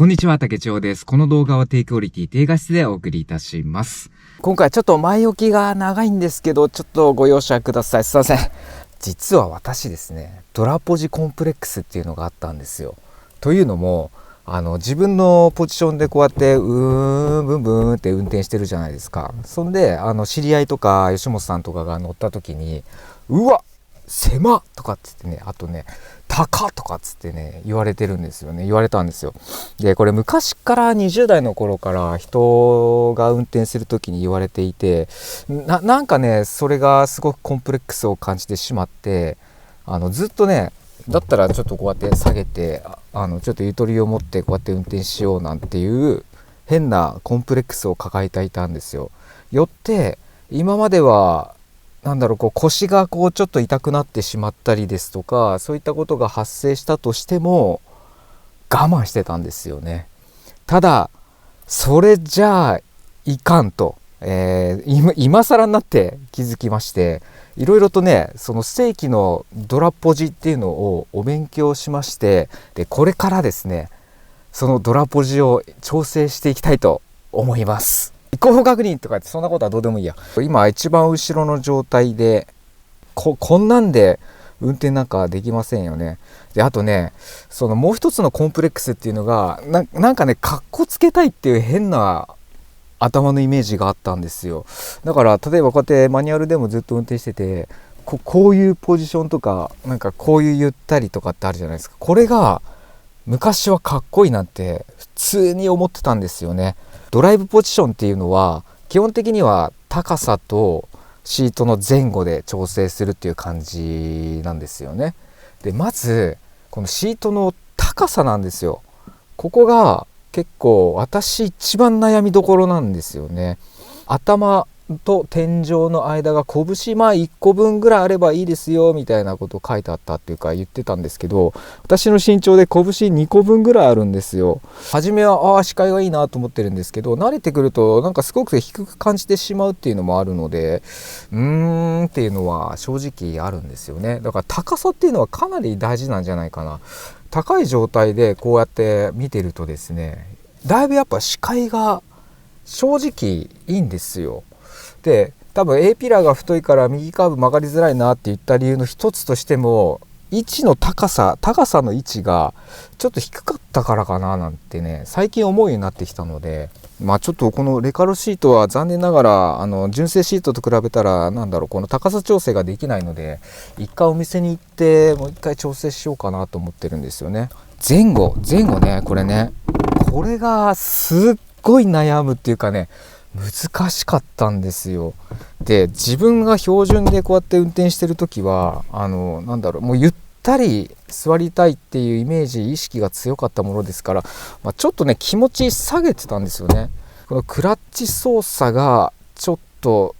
こんにちは、竹千代です。この動画は低クオリティ低画質でお送りいたします。今回ちょっと前置きが長いんですけど、ちょっとご容赦ください。すいません。実は私ですね、ドラポジコンプレックスっていうのがあったんですよ。というのも、自分のポジションでこうやってブンブンって運転してるじゃないですか。そんで知り合いとか吉本さんとかが乗った時に、うわ狭とかっつってね、あとね高とかっつってね言われてるんですよね。言われたんですよ。でこれ昔から20代の頃から人が運転する時に言われていて、なんかねそれがすごくコンプレックスを感じてしまって、ずっとね、だったらちょっとこうやって下げてちょっとゆとりを持ってこうやって運転しようなんていう変なコンプレックスを抱えていたんですよ。よって今まではこう腰がこうちょっと痛くなってしまったりですとか、そういったことが発生したとしても我慢してたんですよね。ただそれじゃあいかんと、今更になって気づきまして、いろいろとねその正規のドラポジっていうのをお勉強しまして、でこれからですねそのドラポジを調整していきたいと思います。後方確認とかってそんなことはどうでもいいや。今一番後ろの状態でこんなんで運転なんかできませんよね。であとね、そのもう一つのコンプレックスっていうのがなんかねかっこつけたいっていう変な頭のイメージがあったんですよ。だから例えばこうやってマニュアルでもずっと運転してて、こういうポジションとかなんかこういうゆったりとかってあるじゃないですか。これが昔はかっこいいなんて普通に思ってたんですよね。ドライブポジションっていうのは基本的には高さとシートの前後で調整するっていう感じなんですよね。でまずこのシートの高さなんですよ。ここが結構私一番悩みどころなんですよね。頭と天井の間が拳1個分ぐらいあればいいですよみたいなことを書いてあったっていうか言ってたんですけど、私の身長で拳2個分ぐらいあるんですよ。初めは視界がいいなと思ってるんですけど、慣れてくるとなんかすごく低く感じてしまうっていうのもあるので、っていうのは正直あるんですよね。だから高さっていうのはかなり大事なんじゃないかな。高い状態でこうやって見てるとですね、だいぶやっぱ視界が正直いいんですよ。で多分 A ピラーが太いから右カーブ曲がりづらいなって言った理由の一つとしても、位置の高さの位置がちょっと低かったからかななんてね最近思うようになってきたので、ちょっとこのレカロシートは残念ながら純正シートと比べたらこの高さ調整ができないので、一回お店に行ってもう一回調整しようかなと思ってるんですよね。前後ね、これがすっごい悩むっていうかね、難しかったんですよ。で自分が標準でこうやって運転してる時はもうゆったり座りたいっていうイメージ意識が強かったものですから、ちょっとね気持ち下げてたんですよね。このクラッチ操作がちょっと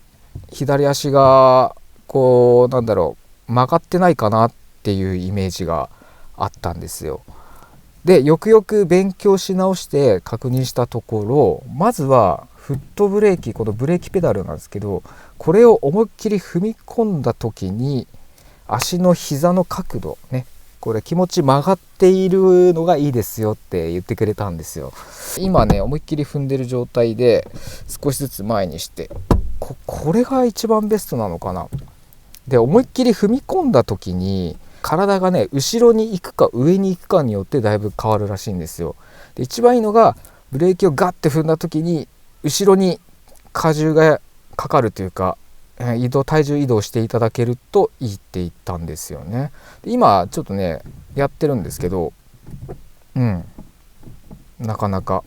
左足がこう曲がってないかなっていうイメージがあったんですよ。でよくよく勉強し直して確認したところ、まずはフットブレーキ、このブレーキペダルなんですけど、これを思いっきり踏み込んだ時に足の膝の角度ね、これ気持ち曲がっているのがいいですよって言ってくれたんですよ。今ね思いっきり踏んでる状態で少しずつ前にして、これが一番ベストなのかな。で思いっきり踏み込んだ時に体がね後ろに行くか上に行くかによってだいぶ変わるらしいんですよ。で一番いいのがブレーキをガッて踏んだ時に後ろに荷重がかかるというか体重移動していただけるといいって言ったんですよね。で今ちょっとねやってるんですけど、なかなか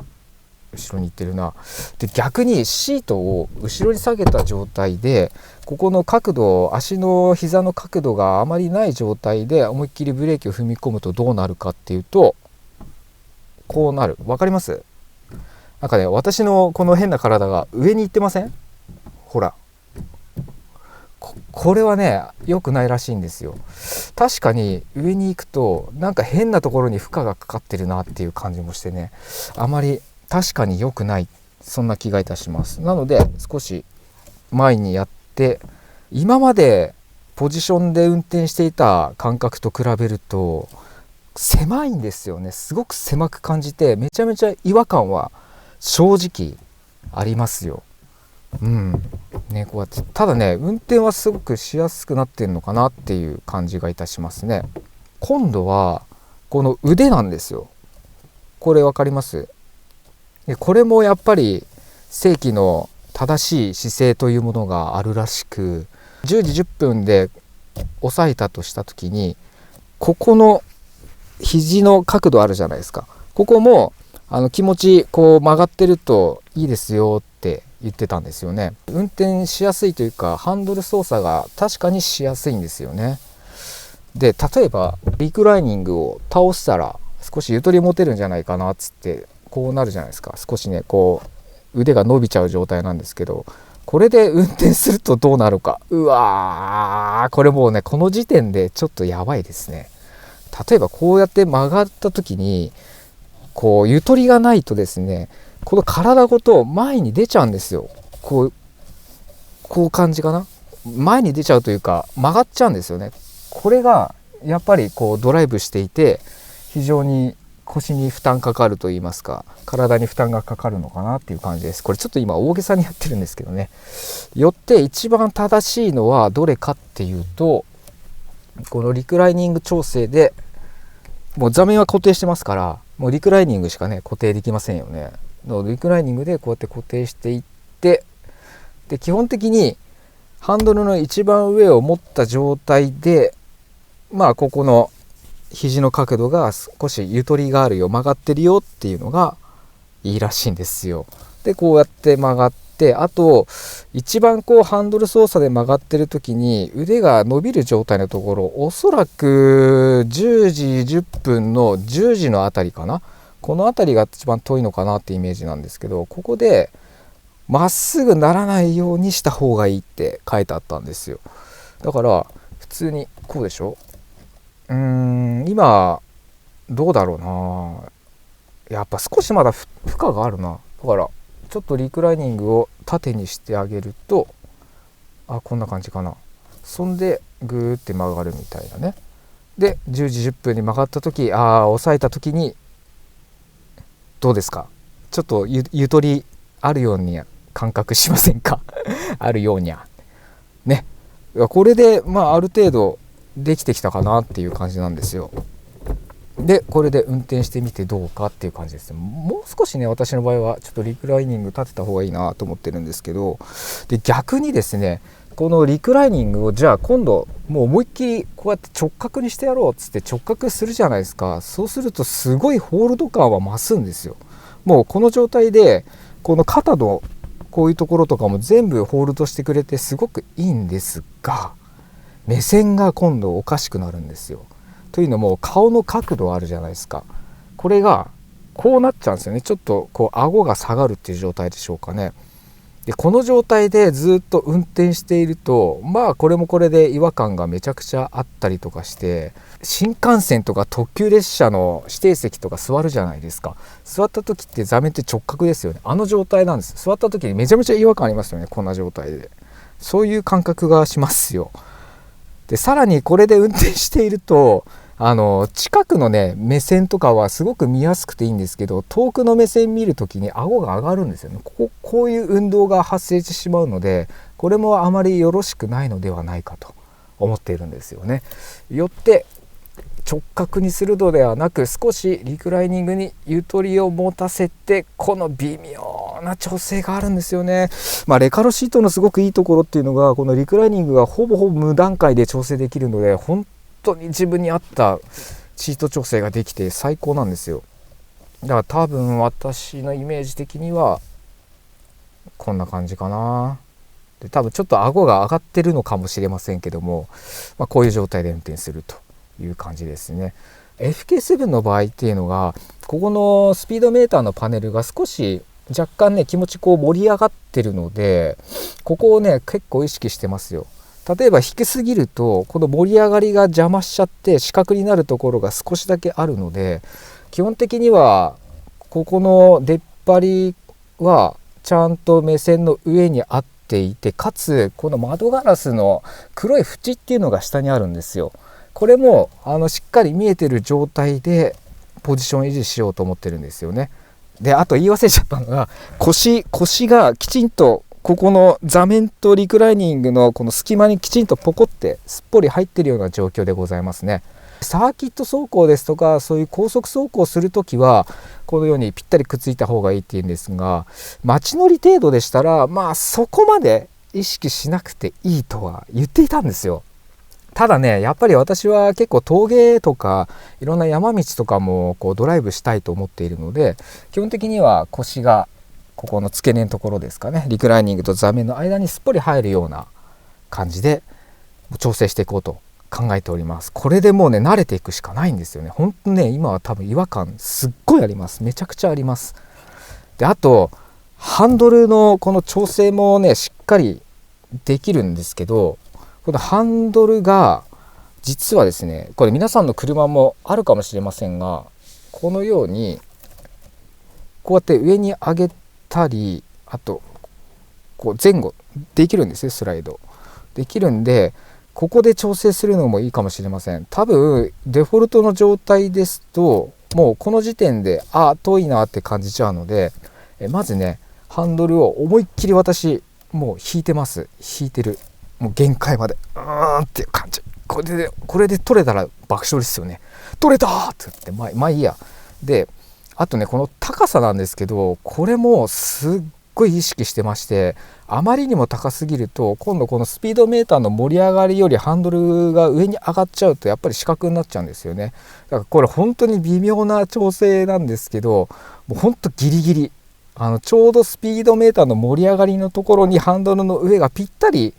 後ろに行ってるな。で逆にシートを後ろに下げた状態でここの角度、足の膝の角度があまりない状態で思いっきりブレーキを踏み込むとどうなるかっていうと、こうなる。わかります？私のこの変な体が上に行ってません？ほらこれはね良くないらしいんですよ。確かに上に行くと変なところに負荷がかかってるなっていう感じもしてね、あまり確かに良くない、そんな気がいたします。なので少し前にやって、今までポジションで運転していた感覚と比べると狭いんですよね。すごく狭く感じて、めちゃめちゃ違和感は正直ありますよ。ね、こうやってただね、運転はすごくしやすくなってるのかなっていう感じがいたしますね。今度はこの腕なんですよ。これ分かります？でこれもやっぱり正規の正しい姿勢というものがあるらしく、10時10分で押さえたとした時に、ここの肘の角度あるじゃないですか。ここも気持ちこう曲がってるといいですよって言ってたんですよね。運転しやすいというか、ハンドル操作が確かにしやすいんですよね。で例えばリクライニングを倒したら少しゆとり持てるんじゃないかなっつって、こうなるじゃないですか。少しねこう腕が伸びちゃう状態なんですけど、これで運転するとどうなるか。うわー、これもうね、この時点でちょっとやばいですね。例えばこうやって曲がった時にこうゆとりがないとですね、この体ごと前に出ちゃうんですよ。こう感じかな。前に出ちゃうというか曲がっちゃうんですよね。これがやっぱりこうドライブしていて非常に腰に負担かかると言いますか、体に負担がかかるのかなっていう感じです。これちょっと今大げさにやってるんですけどね。よって一番正しいのはどれかっていうと、このリクライニング調整でもう座面は固定してますから、もうリクライニングしかね固定できませんよね。リクライニングでこうやって固定していって、で基本的にハンドルの一番上を持った状態で、ここの肘の角度が少しゆとりがあるよ、曲がってるよっていうのがいいらしいんですよ。でこうやって曲がって、あと一番こうハンドル操作で曲がってる時に腕が伸びる状態のところ、おそらく10時10分の10時のあたりかな、このあたりが一番遠いのかなってイメージなんですけど、ここでまっすぐならないようにした方がいいって書いてあったんですよ。だから普通にこうでしょ。今どうだろうな、やっぱ少しまだ負荷があるな。だからちょっとリクライニングを縦にしてあげると、こんな感じかな。そんでグーって曲がるみたいなね。で10時10分に曲がった時、押さえた時にどうですか。ちょっと ゆとりあるように感覚しませんかあるようにゃね。これである程度できてきたかなっていう感じなんですよ。でこれで運転してみてどうかっていう感じです。もう少しね、私の場合はちょっとリクライニング立てた方がいいなと思ってるんですけど、で逆にですね、このリクライニングをじゃあ今度もう思いっきりこうやって直角にしてやろうっつって直角するじゃないですか。そうするとすごいホールド感は増すんですよ。もうこの状態でこの肩のこういうところとかも全部ホールドしてくれてすごくいいんですが、目線が今度おかしくなるんですよ。というのも顔の角度あるじゃないですか。これがこうなっちゃうんですよね。ちょっとこう顎が下がるっていう状態でしょうかね。でこの状態でずっと運転しているとこれもこれで違和感がめちゃくちゃあったりとかして、新幹線とか特急列車の指定席とか座るじゃないですか。座った時って座面って直角ですよね。あの状態なんです。座った時にめちゃめちゃ違和感ありますよね。こんな状態でそういう感覚がしますよ。でさらにこれで運転していると近くのね目線とかはすごく見やすくていいんですけど、遠くの目線見るときに顎が上がるんですよね。こういう運動が発生してしまうので、これもあまりよろしくないのではないかと思っているんですよね。よって直角にするのではなく、少しリクライニングにゆとりを持たせて、この微妙な調整があるんですよね。レカロシートのすごくいいところっていうのが、このリクライニングがほぼ無段階で調整できるので、本当に自分に合ったシート調整ができて最高なんですよ。だから多分私のイメージ的にはこんな感じかな。で多分ちょっと顎が上がってるのかもしれませんけども、こういう状態で運転するという感じですね。FK7 の場合っていうのが、ここのスピードメーターのパネルが少し若干ね気持ち盛り上がってるので、ここをね結構意識してますよ。例えば低すぎるとこの盛り上がりが邪魔しちゃって四角になるところが少しだけあるので、基本的にはここの出っ張りはちゃんと目線の上にあっていて、かつこの窓ガラスの黒い縁っていうのが下にあるんですよ。これもしっかり見えてる状態でポジション維持しようと思ってるんですよね。であと言い忘れちゃったのが、腰がきちんとここの座面とリクライニングのこの隙間にきちんとポコってすっぽり入ってるような状況でございますね。サーキット走行ですとかそういう高速走行するときはこのようにぴったりくっついた方がいいっていうんですが、街乗り程度でしたらそこまで意識しなくていいとは言っていたんですよ。ただね、やっぱり私は結構峠とかいろんな山道とかもこうドライブしたいと思っているので、基本的には腰がここの付け根のところですかね、リクライニングと座面の間にすっぽり入るような感じで調整していこうと考えております。これでもうね慣れていくしかないんですよね。ほんとね、今は多分違和感すっごいあります。めちゃくちゃあります。であとハンドルのこの調整もねしっかりできるんですけど、このハンドルが実はですね、これ皆さんの車もあるかもしれませんが、このようにこうやって上に上げたり、あとこう前後できるんですよ。スライドできるんで、ここで調整するのもいいかもしれません。多分デフォルトの状態ですともうこの時点で遠いなって感じちゃうので、まずねハンドルを思いっきり私もう引いてます。引いてる、もう限界までっていう感じ。これで取れたら爆笑ですよね。取れたーって言ってまあいいや。であとね、この高さなんですけど、これもすっごい意識してまして、あまりにも高すぎると今度このスピードメーターの盛り上がりよりハンドルが上に上がっちゃうとやっぱり死角になっちゃうんですよね。だからこれ本当に微妙な調整なんですけど、もう本当ギリギリちょうどスピードメーターの盛り上がりのところにハンドルの上がぴったり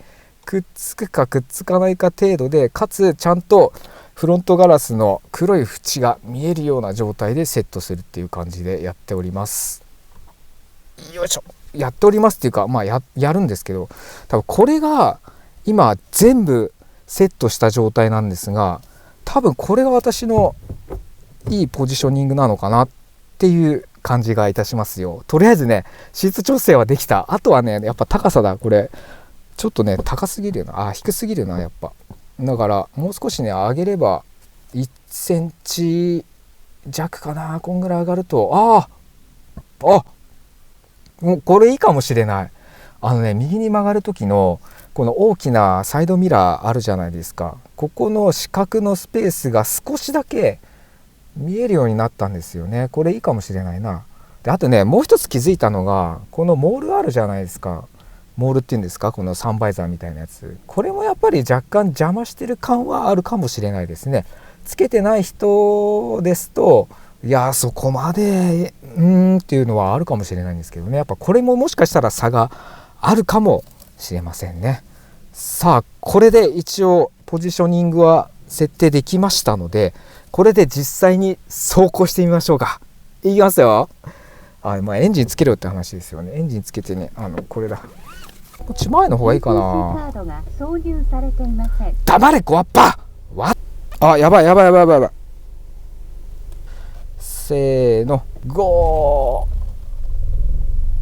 くっつくかくっつかないか程度で、かつちゃんとフロントガラスの黒い縁が見えるような状態でセットするっていう感じでやっております。よいしょ。やっておりますっていうか、やるんですけど、多分これが今全部セットした状態なんですが、多分これが私のいいポジショニングなのかなっていう感じがいたしますよ。とりあえずねシーツ調整はできた。あとはねやっぱ高さだ。これちょっとね高すぎるよな、低すぎるなやっぱ。だからもう少しね上げれば1センチ弱かな、こんぐらい上がるともうこれいいかもしれない。右に曲がる時のこの大きなサイドミラーあるじゃないですか。ここの四角のスペースが少しだけ見えるようになったんですよね。これいいかもしれないな。であとねもう一つ気づいたのが、このモールあるじゃないですか。モールっていうんですか、このサンバイザーみたいなやつ。これもやっぱり若干邪魔してる感はあるかもしれないですね。つけてない人ですといやそこまでっていうのはあるかもしれないんですけどね。やっぱこれももしかしたら差があるかもしれませんね。さあこれで一応ポジショニングは設定できましたので、これで実際に走行してみましょうか。いきますよ。エンジンつけろって話ですよね。エンジンつけてね、これだ。こっち前の方がいいかな。黙れ小っぱやばい。せーのゴ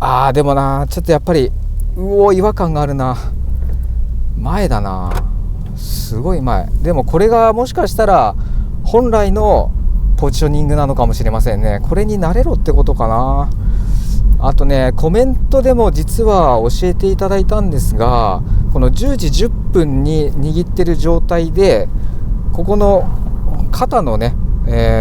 ー。でもなちょっとやっぱり違和感があるな。前だな、すごい前。でもこれがもしかしたら本来のポジショニングなのかもしれませんね。これに慣れろってことかな。あとねコメントでも実は教えていただいたんですが、この10時10分に握ってる状態でここの肩のね、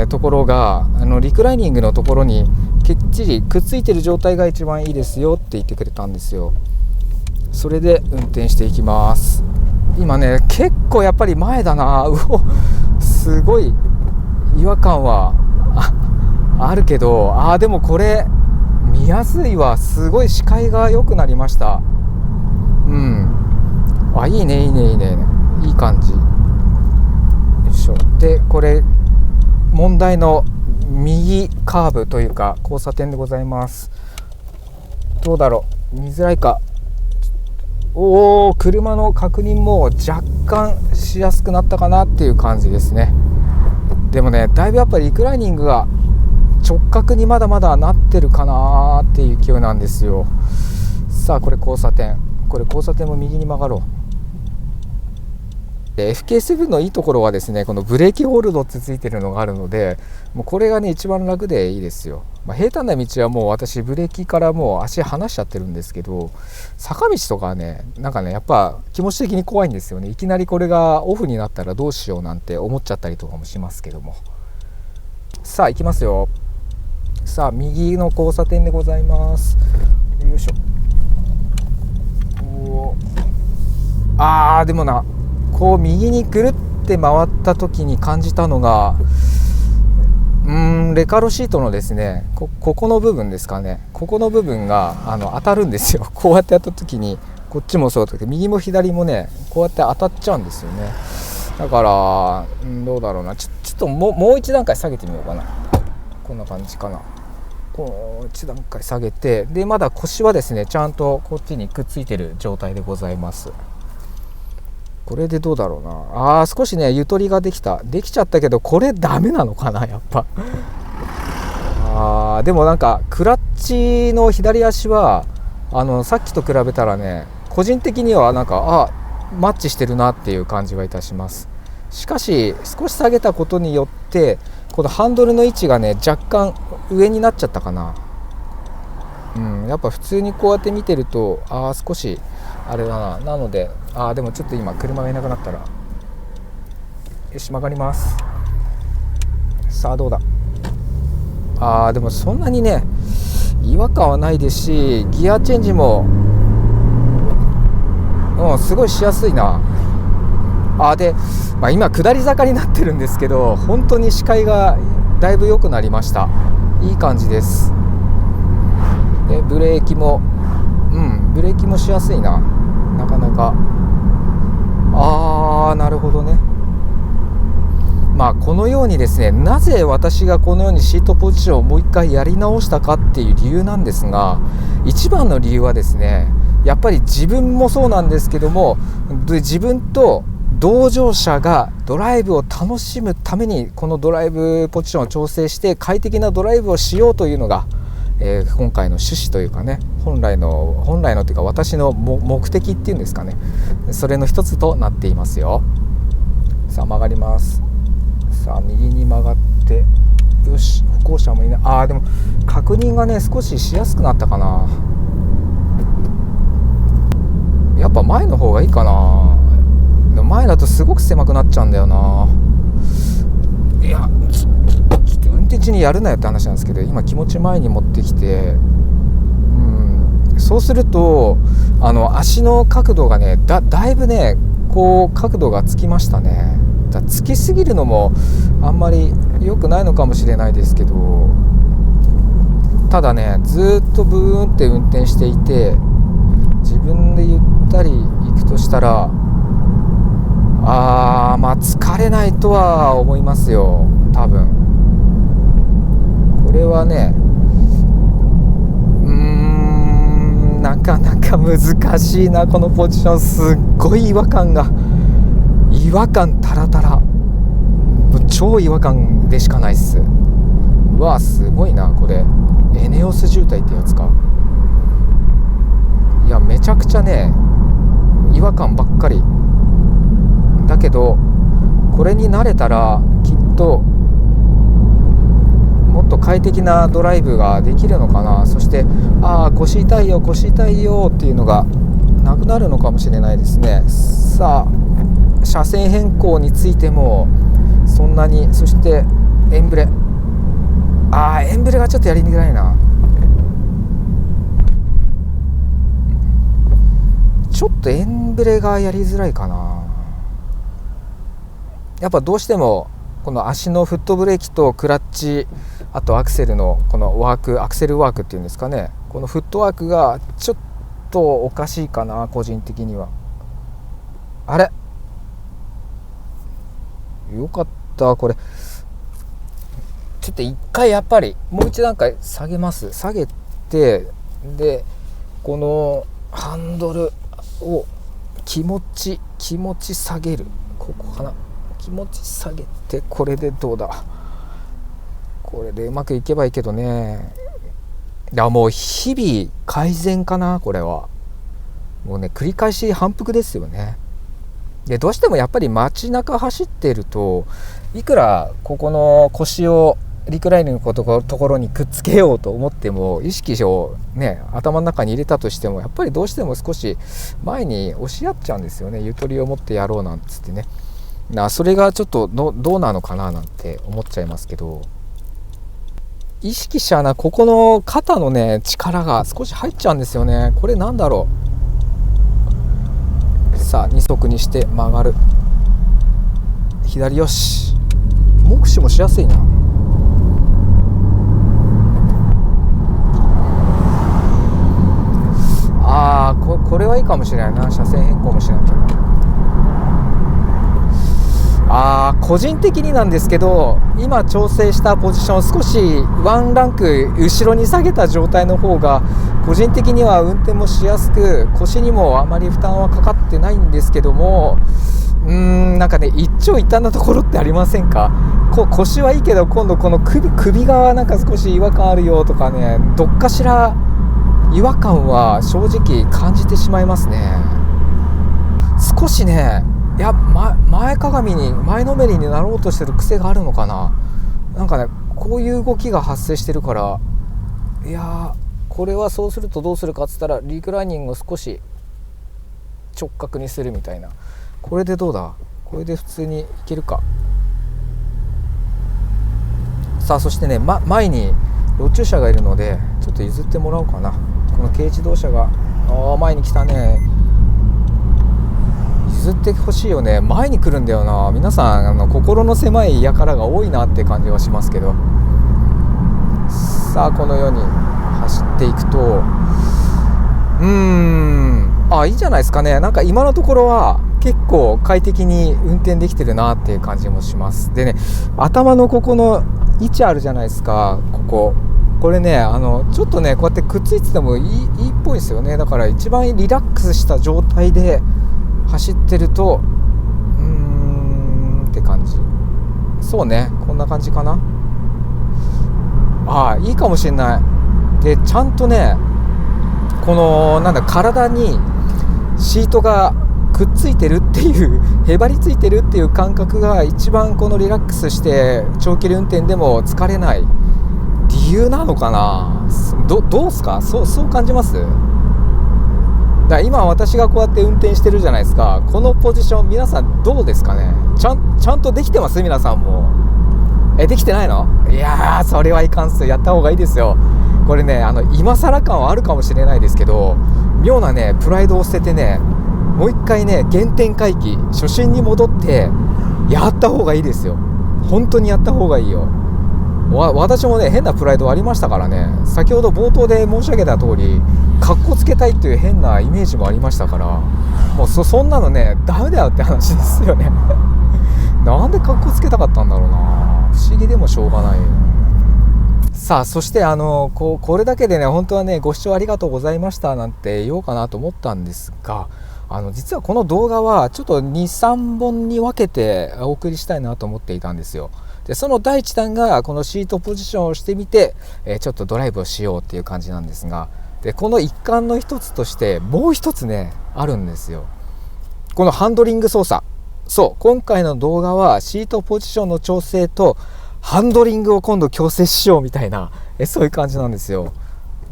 ところがリクライニングのところにきっちりくっついてる状態が一番いいですよって言ってくれたんですよ。それで運転していきます。今ね結構やっぱり前だな。すごい違和感はあるけど、でもこれ見やすいわ。すごい視界が良くなりました。いいねいい感じ。よいしょ。でこれ問題の右カーブというか交差点でございます。どうだろう、見づらいか。車の確認も若干しやすくなったかなっていう感じですね。でもねだいぶやっぱりリクライニングが直角にまだまだなってるかなっていう勢いなんですよ。さあこれ交差点も右に曲がろで FK7 のいいところはですね、このブレーキホールドってついてるのがあるので、もうこれがね一番楽でいいですよ。平坦な道はもう私ブレーキからもう足離しちゃってるんですけど、坂道とかはねなんかねやっぱ気持ち的に怖いんですよね。いきなりこれがオフになったらどうしようなんて思っちゃったりとかもしますけども。さあ行きますよ。さあ右の交差点でございます。よいしょ。でもな、こう右にぐるって回った時に感じたのが、レカロシートのですね、ここの部分ですかね、ここの部分が当たるんですよ。こうやってやった時にこっちもそうだけど右も左もねこうやって当たっちゃうんですよね。だからどうだろうな、ちょっともう一段階下げてみようかな。こんな感じかな。こう一段階下げて、でまだ腰はですねちゃんとこっちにくっついてる状態でございます。これでどうだろうな。少しねゆとりができちゃったけど、これダメなのかなやっぱ。でもなんかクラッチの左足はさっきと比べたらね個人的にはなんかマッチしてるなっていう感じはいたします。しかし少し下げたことによってこのハンドルの位置がね若干上になっちゃったかな。やっぱ普通にこうやって見てると少しあれだな。なのででもちょっと今車がいなくなったら、よし曲がります。さあどうだ。でもそんなにね違和感はないですし、ギアチェンジもすごいしやすいな。で、今下り坂になってるんですけど、本当に視界がだいぶ良くなりました。いい感じです。でブレーキもしやすいな、なかなか。なるほどね。このようにですね、なぜ私がこのようにシートポジションをもう一回やり直したかっていう理由なんですが、一番の理由はですね、やっぱり自分もそうなんですけども、自分と同乗者がドライブを楽しむためにこのドライブポジションを調整して快適なドライブをしようというのが、今回の趣旨というかね、本来のというか私の目的っていうんですかね、それの一つとなっていますよ。さあ曲がります。さあ右に曲がって、よし歩行者もいない。でも確認がね少ししやすくなったかな。やっぱ前の方がいいかな。でも前だとすごく狭くなっちゃうんだよな。いやちょっと運転中にやるなよって話なんですけど、今気持ち前に持ってきて、そうすると足の角度がねだいぶねこう角度がつきましたね。つきすぎるのもあんまり良くないのかもしれないですけど、ただねずっとブーンって運転していて自分でゆったり行くとしたら疲れないとは思いますよ多分。これはねなかなか難しいなこのポジション。すっごい違和感タラタラ、超違和感でしかないっす。すごいなこれ。エネオス渋滞ってやつか。いやめちゃくちゃね違和感ばっかりだけど、これに慣れたらきっともっと快適なドライブができるのかな。そして腰痛いよっていうのがなくなるのかもしれないですね。さあ車線変更についてもそんなに、そしてエンブレがちょっとやりづらいな。ちょっとエンブレがやりづらいかな。やっぱどうしてもこの足のフットブレーキとクラッチ、あとアクセルのこのアクセルワークっていうんですかね、このフットワークがちょっとおかしいかな個人的には。よかった。これちょっと一回やっぱりもう一段階下げて、でこのハンドルを気持ち下げる。ここかな。気持ち下げて、これでどうだ。これでうまくいけばいいけどね。いやもう日々改善かな。これはもうね繰り返し反復ですよね。でどうしてもやっぱり街中走っていると、いくらここの腰をリクライニングのところにくっつけようと思っても、意識をね頭の中に入れたとしても、やっぱりどうしても少し前に押し合っちゃうんですよね。ゆとりを持ってやろうなんつってね。それがちょっとどうなのかななんて思っちゃいますけど、意識しちゃうな、ここの肩のね力が少し入っちゃうんですよね。これなんだろう。さあ2足にして曲がる。左よし。目視もしやすいな。これはいいかもしれないな。車線変更もしなきゃ。個人的になんですけど、今調整したポジション少しワンランク後ろに下げた状態の方が個人的には運転もしやすく、腰にもあまり負担はかかってないんですけども、なんかね一長一短なところってありませんか。腰はいいけど、今度この首がなんか少し違和感あるよとかね、どっかしら違和感は正直感じてしまいますね。少しね、いや、前のめりになろうとしてる癖があるのかな。なんかねこういう動きが発生してるから、いやこれはそうするとどうするかっつったら、リクライニングを少し直角にするみたいな。これでどうだ。これで普通にいけるか。さあそしてね、前に路駐車がいるのでちょっと譲ってもらおうかな。この軽自動車が前に来たね。譲ってほしいよね。前に来るんだよな。皆さん心の狭い輩が多いなって感じはしますけど、さあこのように走っていくと、いいじゃないですかね。なんか今のところは結構快適に運転できてるなっていう感じもします。でね、頭のここの位置あるじゃないですか。これねちょっとねこうやってくっついててもいいっぽいですよね。だから一番リラックスした状態で走ってるとって感じ。そうね、こんな感じかな。いいかもしれない。でちゃんとねこの体にシートがくっついてるっていうへばりついてるっていう感覚が一番このリラックスして長距離運転でも疲れない理由なのかな。どうすか。そう感じます。だ今私がこうやって運転してるじゃないですか。このポジション皆さんどうですかね。ちゃんとできてます。皆さんもできてないの。いやーそれはいかんす。やった方がいいですよ。これね今更感はあるかもしれないですけど、妙なねプライドを捨ててね、もう一回ね原点回帰、初心に戻ってやった方がいいですよ。本当にやった方がいいよ。私もね変なプライドありましたからね。先ほど冒頭で申し上げた通り、かっこつけたいっていう変なイメージもありましたから、もうそんなのねダメだよって話ですよねなんでかっこつけたかったんだろうな。不思議でもしょうがない。さあそしてこれだけでね本当はねご視聴ありがとうございましたなんて言おうかなと思ったんですが、実はこの動画はちょっと 2,3 本に分けてお送りしたいなと思っていたんですよ。でその第一弾がこのシートポジションをしてみて、ちょっとドライブをしようっていう感じなんですが、でこの一環の一つとしてもう一つねあるんですよ。このハンドリング操作。そう今回の動画はシートポジションの調整とハンドリングを今度矯正しようみたいなそういう感じなんですよ。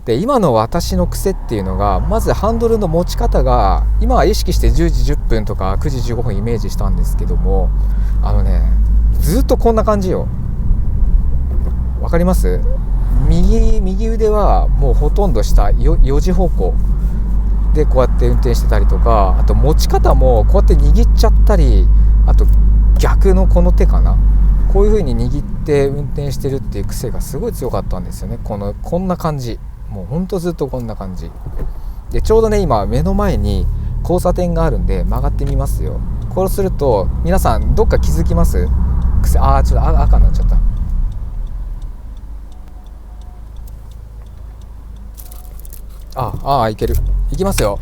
で今の私の癖っていうのが、まずハンドルの持ち方が今は意識して10時10分とか9時15分イメージしたんですけども、ずっとこんな感じよ。わかります？右腕はもうほとんど下4時方向でこうやって運転してたりとか、あと持ち方もこうやって握っちゃったり、あと逆のこの手かな、こういう風に握って運転してるっていう癖がすごい強かったんですよね。こんな感じ、もうほんとずっとこんな感じで、ちょうどね今目の前に交差点があるんで曲がってみますよ。こうすると皆さんどっか気づきます？ちょっと赤になっちゃった。いける。いきますよ。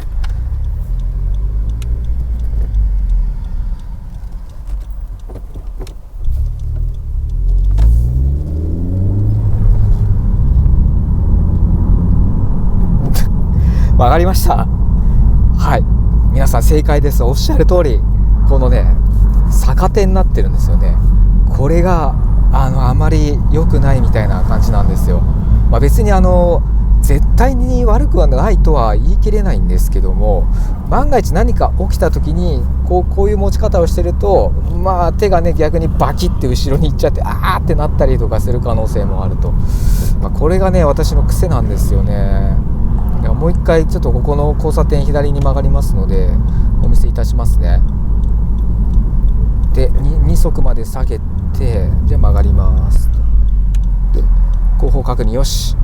わかりました。はい、皆さん正解です。おっしゃる通りこのね逆手になってるんですよね。これがあまり良くないみたいな感じなんですよ。別に絶対に悪くはないとは言い切れないんですけども、万が一何か起きた時にこういう持ち方をしてると、手がね逆にバキッて後ろに行っちゃってあーってなったりとかする可能性もあると、これがね私の癖なんですよね。もう一回ちょっとここの交差点左に曲がりますのでお見せいたしますね。で 2速まで下げて、で曲がりますと。で後方確認よし。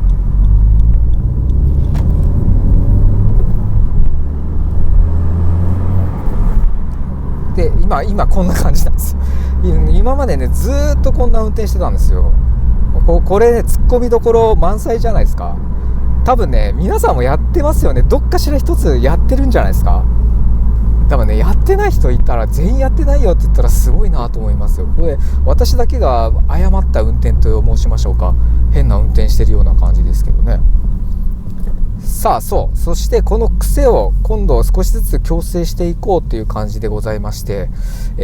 で今こんな感じなんですよ。今までねずっとこんな運転してたんですよ。これね突っ込みどころ満載じゃないですか。多分ね皆さんもやってますよね。どっかしら一つやってるんじゃないですか。多分ねやってない人いたら全員やってないよって言ったらすごいなと思いますよ。これ私だけが誤った運転と申しましょうか、変な運転してるような感じですけどね。さあそしてこの癖を今度少しずつ矯正していこうという感じでございまして、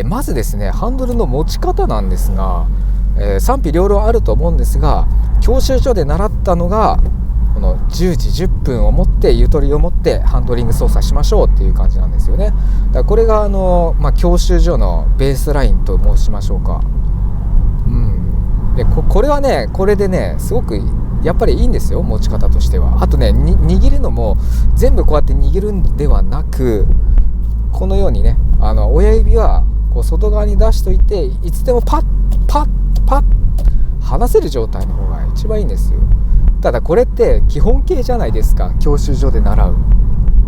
まずですねハンドルの持ち方なんですが、賛否両論あると思うんですが、教習所で習ったのがこの10時10分をもってゆとりを持ってハンドリング操作しましょうっていう感じなんですよね。だからこれが教習所のベースラインと申しましょうか。でこれはねこれでねすごくやっぱりいいんですよ、持ち方としては。あとね握るのも全部こうやって握るんではなく、このようにね親指はこう外側に出しといて、いつでもパッパッパッ離せる状態の方が一番いいんですよ。ただこれって基本形じゃないですか、教習所で習う。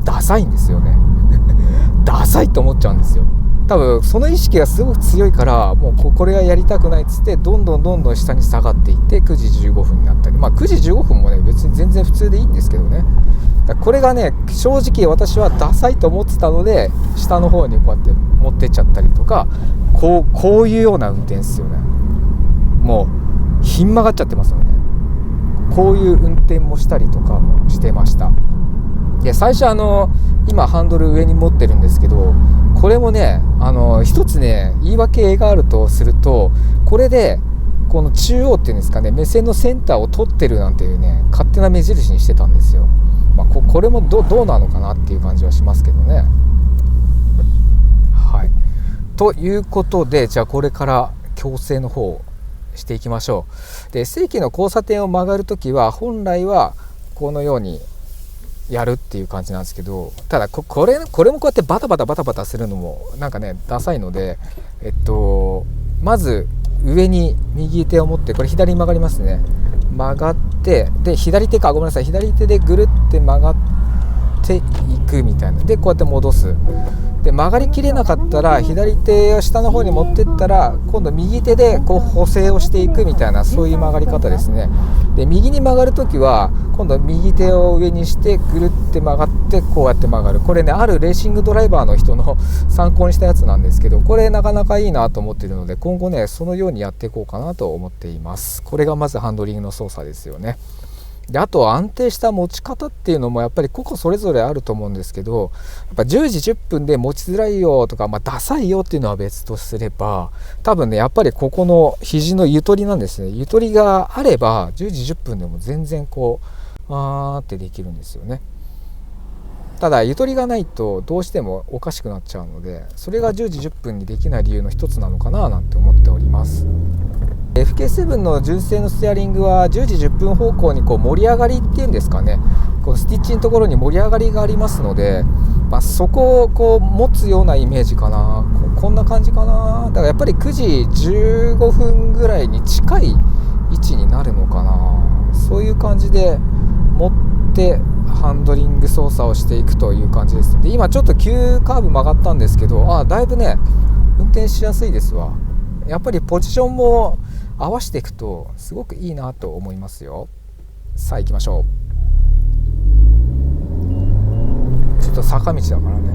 ダサいんですよねダサいと思っちゃうんですよ。多分その意識がすごく強いから、もうこれがやりたくないっつってどんどん下に下がっていって9時15分になったり、9時15分もね別に全然普通でいいんですけどね。だこれがね正直私はダサいと思ってたので、下の方にこうやって持ってっちゃったりとか、こういうような運転ですよね。もうひん曲がっちゃってますよね。こういう運転もしたりとかもしてました。で最初今ハンドル上に持ってるんですけど、これもね一つね言い訳があるとすると、これでこの中央っていうんですかね、目線のセンターを取ってるなんていうね勝手な目印にしてたんですよ。これもどうなのかなっていう感じはしますけどね。はい、ということで、じゃあこれから矯正の方していきましょう。で正規の交差点を曲がるときは本来はこのようにやるっていう感じなんですけど、ただこれもこうやってバタバタするのもなんかねダサいので、まず上に右手を持って、これ左に曲がりますね。曲がって、で左手でぐるって曲がっていくみたいな。でこうやって戻す。で曲がりきれなかったら左手を下の方に持ってったら、今度右手でこう補正をしていくみたいな、そういう曲がり方ですね。で右に曲がるときは今度右手を上にしてぐるって曲がって、こうやって曲がる。これねあるレーシングドライバーの人の参考にしたやつなんですけど、これなかなかいいなと思っているので、今後ねそのようにやっていこうかなと思っています。これがまずハンドリングの操作ですよね。であと安定した持ち方っていうのもやっぱり個々それぞれあると思うんですけど、やっぱ10時10分で持ちづらいよとか、ダサいよっていうのは別とすれば、多分ねやっぱりここの肘のゆとりなんですね。ゆとりがあれば10時10分でも全然こうってできるんですよね。ただゆとりがないとどうしてもおかしくなっちゃうので、それが10時10分にできない理由の一つなのかななんて思っております。FK7 の純正のステアリングは10時10分方向にこう盛り上がりっていうんですかね、このスティッチのところに盛り上がりがありますので、そこをこう持つようなイメージかな。こんな感じかな。だからやっぱり9時15分ぐらいに近い位置になるのかな。そういう感じで持ってハンドリング操作をしていくという感じです。で今ちょっと急カーブ曲がったんですけど、だいぶね運転しやすいですわ。やっぱりポジションも合わせていくとすごくいいなと思いますよ。さあ行きましょう。ちょっと坂道だからね。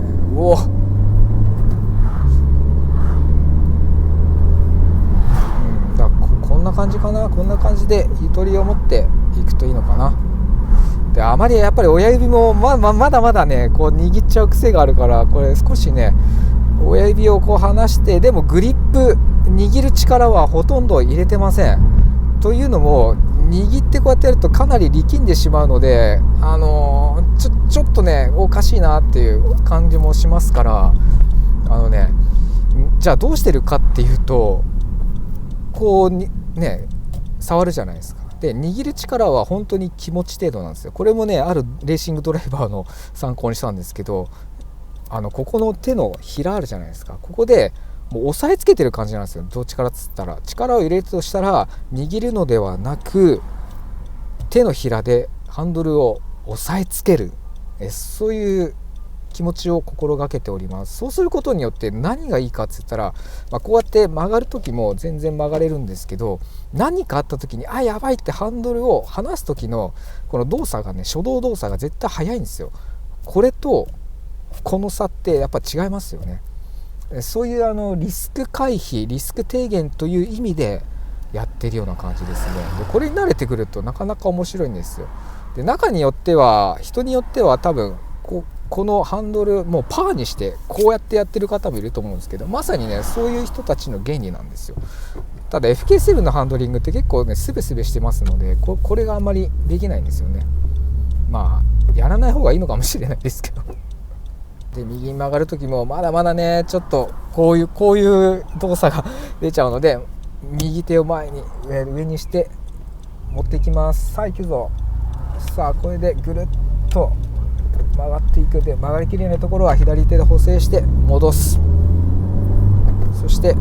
こんな感じかな。こんな感じでゆとりを持っていくといいのかな。であまりやっぱり親指もまだまだねこう握っちゃう癖があるから、これ少しね親指をこう離して、でもグリップ握る力はほとんど入れてません。というのも握ってこうやってやるとかなり力んでしまうので、ちょっとねおかしいなっていう感じもしますから、じゃあどうしてるかっていうと、こうにね触るじゃないですか。で握る力は本当に気持ち程度なんですよ。これもねあるレーシングドライバーの参考にしたんですけど、ここの手のひらあるじゃないですか。ここでもう押さえつけてる感じなんですよ。どっちからっつったら、力を入れるとしたら握るのではなく、手のひらでハンドルを押さえつける、そういう気持ちを心がけております。そうすることによって何がいいかって言ったら、こうやって曲がる時も全然曲がれるんですけど、何かあった時にやばいってハンドルを離す時のこの動作がね、初動動作が絶対速いんですよ。これとこの差ってやっぱ違いますよね。そういうリスク回避、リスク低減という意味でやってるような感じですね。でこれに慣れてくるとなかなか面白いんですよ。で中によっては、人によっては多分このハンドルもうパーにしてこうやってやってる方もいると思うんですけど、まさにねそういう人たちの原理なんですよ。ただ FK7 のハンドリングって結構ねスベスベしてますので、これがあんまりできないんですよね。やらない方がいいのかもしれないですけど。で右に曲がる時もまだまだねちょっとこういう動作が出ちゃうので、右手を前に上にして持っていきます。さあ行くぞ。さあこれでぐるっと曲がっていく。で曲がりきれないところは左手で補正して戻す。そして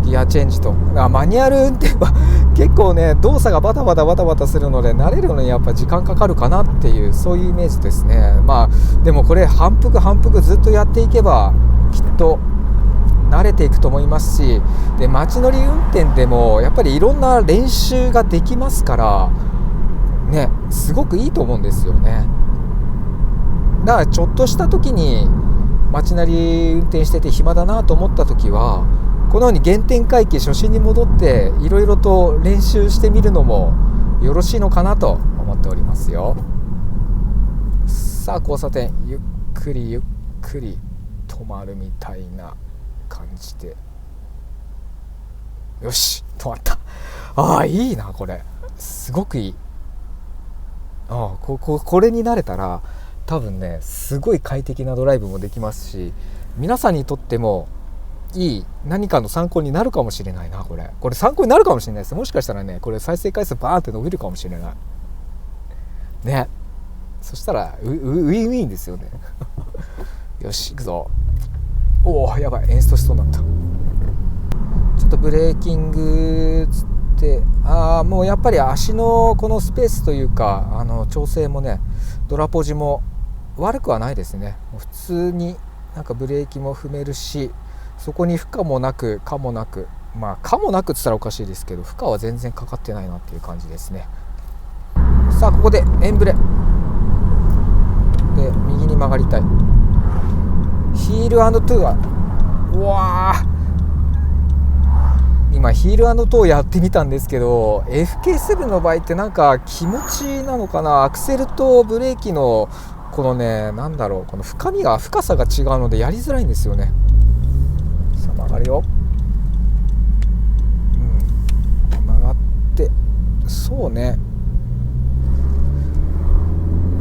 ギアチェンジと、マニュアル運転は結構ね動作がバタバタするので、慣れるのにやっぱ時間かかるかなっていう、そういうイメージですね。でもこれ反復ずっとやっていけばきっと慣れていくと思いますし、で街乗り運転でもやっぱりいろんな練習ができますからね、すごくいいと思うんですよね。だからちょっとした時に街なり運転してて暇だなと思った時は、このように原点回帰、初心に戻っていろいろと練習してみるのもよろしいのかなと思っておりますよ。さあ交差点ゆっくり止まるみたいな感じで、よし止まった。いいな、これすごくいい。これに慣れたら多分ねすごい快適なドライブもできますし、皆さんにとってもいい何かの参考になるかもしれないな。これ参考になるかもしれないです。もしかしたらねこれ再生回数バーンって伸びるかもしれないね。そしたらウィンウィンですよねよし行くぞ。やばい、エンストしそうになった。ちょっとブレーキングつって、もうやっぱり足のこのスペースというか調整もね、ドラポジも悪くはないですね。普通になんかブレーキも踏めるし、そこに負荷もなく可もなく、可もなくって言ったらおかしいですけど、負荷は全然かかってないなっていう感じですね。さあここでエンブレで右に曲がりたい。ヒール&トゥーは今ヒール&トゥーやってみたんですけど、 FK7 の場合ってなんか気持ちなのかな、アクセルとブレーキのこのねこの深さが違うのでやりづらいんですよね。さあ曲がるよ。曲がって、そうね、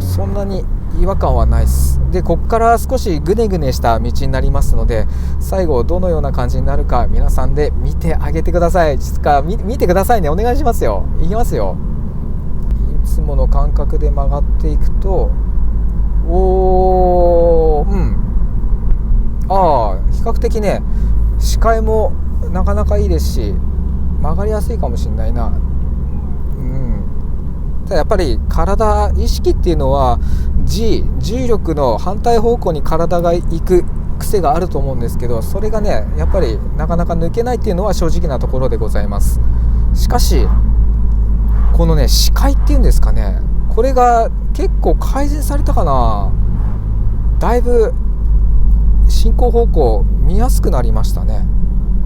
そんなに違和感はないです。でここから少しグネグネした道になりますので、最後どのような感じになるか皆さんで見てあげてください。見てくださいね、お願いしますよ。いきますよ。いつもの感覚で曲がっていくと、比較的ね視界もなかなかいいですし、曲がりやすいかもしれないな。ただやっぱり体意識っていうのは重力の反対方向に体が行く癖があると思うんですけど、それがねやっぱりなかなか抜けないっていうのは正直なところでございます。しかしこのね視界っていうんですかね、これが結構改善されたかな。だいぶ進行方向見やすくなりましたね。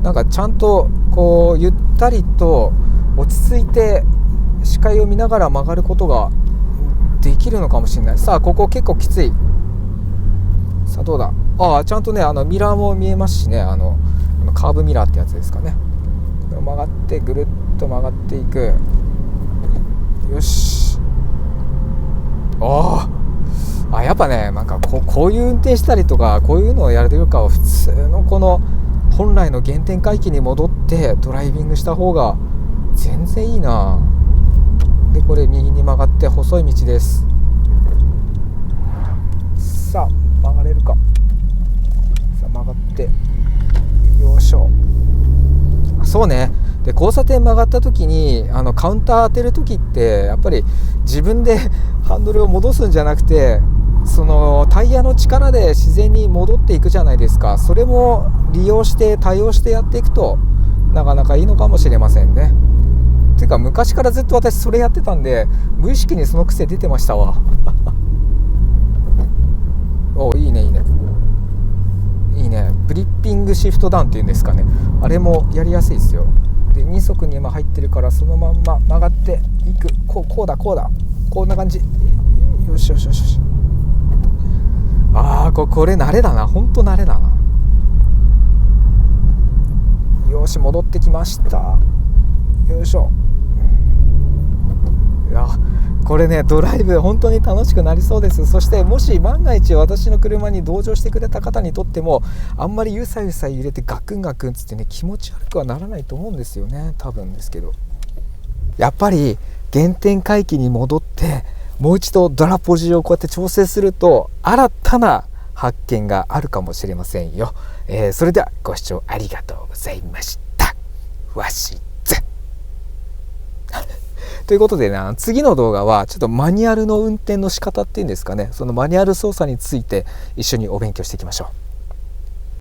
なんかちゃんとこうゆったりと落ち着いて視界を見ながら曲がることができるのかもしれない。さあここ結構きつい。さあどうだ。ちゃんとねミラーも見えますしね、カーブミラーってやつですかね。曲がってぐるっと曲がっていく。よし。やっぱねなんかこういう運転したりとかこういうのをやるよりかは普通のこの本来の原点回帰に戻ってドライビングした方が全然いいな。でこれ右に曲がって細い道です。さあ曲がれるか。さあ曲がってよいしょ。そうね。で交差点曲がった時にカウンター当てる時ってやっぱり自分でハンドルを戻すんじゃなくて、そのタイヤの力で自然に戻っていくじゃないですか。それも利用して対応してやっていくとなかなかいいのかもしれませんね。ていうか昔からずっと私それやってたんで無意識にその癖出てましたわいいねいいねいいね。ブリッピングシフトダウンっていうんですかね、あれもやりやすいですよ。で2足に今入ってるからそのまんま曲がっていく。こうだこんな感じ。よしよしよしよし。これ慣れだな、ほんと慣れだな。よし戻ってきました。よいしょ。いやこれねドライブ本当に楽しくなりそうです。そしてもし万が一私の車に同乗してくれた方にとってもあんまりゆさゆさ揺れてガクンガクンつってね気持ち悪くはならないと思うんですよね、多分ですけど。やっぱり原点回帰に戻ってもう一度ドラポジをこうやって調整すると新たな発見があるかもしれませんよ。それではご視聴ありがとうございました。わしということでね、次の動画はちょっとマニュアルの運転の仕方っていうんですかね、そのマニュアル操作について一緒にお勉強していきましょう。